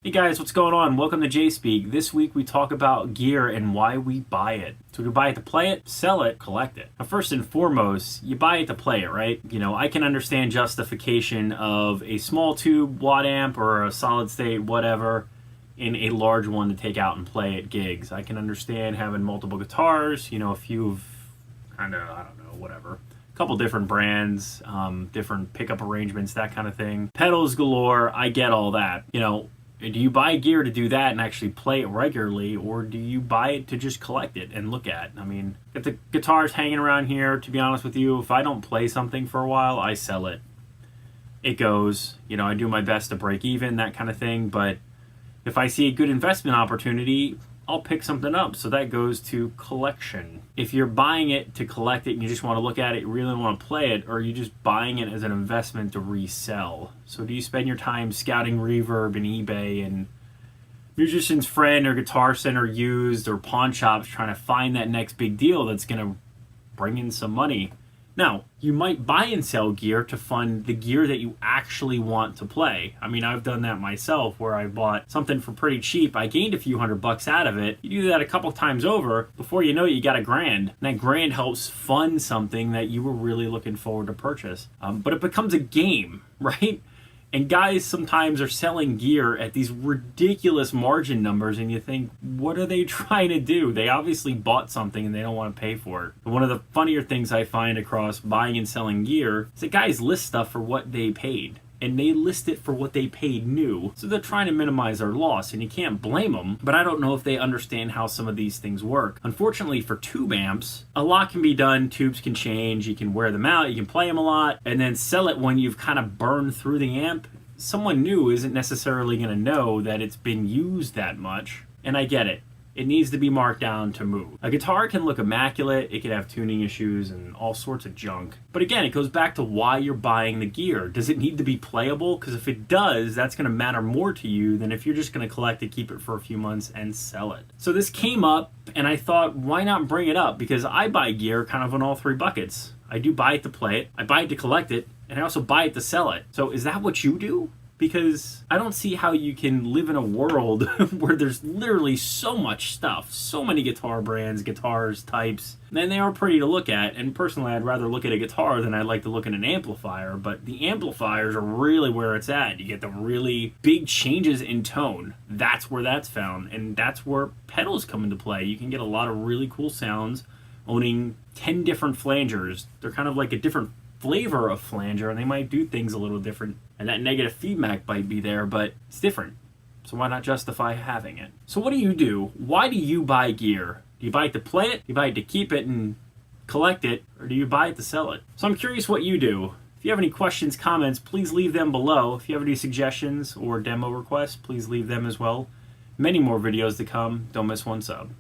Hey guys, what's going on? Welcome to JSpeak. This week we talk about gear and why we buy it. So we buy it to play it, sell it, collect it. Now first and foremost, you buy it to play it, right? You know, I can understand justification of a small tube watt amp or a solid state whatever in a large one to take out and play at gigs. I can understand having multiple guitars, you know, a few of kind of, I don't know, whatever. Couple different brands, different pickup arrangements, that kind of thing. Pedals galore, I get all that. You know, do you buy gear to do that and actually play it regularly, or do you buy it to just collect it and look at? I mean, if the guitar's hanging around here, to be honest with you, if I don't play something for a while, I sell it. It goes, you know, I do my best to break even, that kind of thing, but if I see a good investment opportunity, I'll pick something up. So that goes to collection. If you're buying it to collect it and you just want to look at it, you really want to play it, or are you just buying it as an investment to resell? So do you spend your time scouting Reverb and eBay and Musician's Friend or Guitar Center used or pawn shops trying to find that next big deal that's going to bring in some money? Now, you might buy and sell gear to fund the gear that you actually want to play. I mean, I've done that myself where I bought something for pretty cheap. I gained a few $100 out of it. You do that a couple times over, before you know it, you got $1,000. And that $1,000 helps fund something that you were really looking forward to purchase. But it becomes a game, right? And guys sometimes are selling gear at these ridiculous margin numbers, and you think, what are they trying to do? They obviously bought something and they don't want to pay for it. But one of the funnier things I find across buying and selling gear is that guys list stuff for what they paid. And they list it for what they paid new. So they're trying to minimize their loss, and you can't blame them, but I don't know if they understand how some of these things work. Unfortunately for tube amps, a lot can be done. Tubes can change, you can wear them out, you can play them a lot, and then sell it when you've kind of burned through the amp. Someone new isn't necessarily going to know that it's been used that much, and I get it. It needs to be marked down to move. A guitar can look immaculate, it can have tuning issues and all sorts of junk. But again, it goes back to why you're buying the gear. Does it need to be playable? Because if it does, that's going to matter more to you than if you're just going to collect it, keep it for a few months, and sell it. So this came up, and I thought, why not bring it up? Because I buy gear kind of in all three buckets. I do buy it to play it, I buy it to collect it, and I also buy it to sell it. So is that what you do? Because I don't see how you can live in a world where there's literally so much stuff, so many guitar brands, guitars, types, and they are pretty to look at. And personally, I'd rather look at a guitar than I'd like to look at an amplifier, but the amplifiers are really where it's at. You get the really big changes in tone. That's where that's found, and that's where pedals come into play. You can get a lot of really cool sounds owning 10 different flangers. They're kind of like a different flavor of flanger, and they might do things a little different, and that negative feedback might be there, but it's different, so why not justify having it? So what do? Why do you buy gear? Do you buy it to play it? Do you buy it to keep it and collect it? Or do you buy it to sell it? So I'm curious what you do. If you have any questions, comments, please leave them below. If you have any suggestions or demo requests, please leave them as well. Many more videos to come. Don't miss one sub.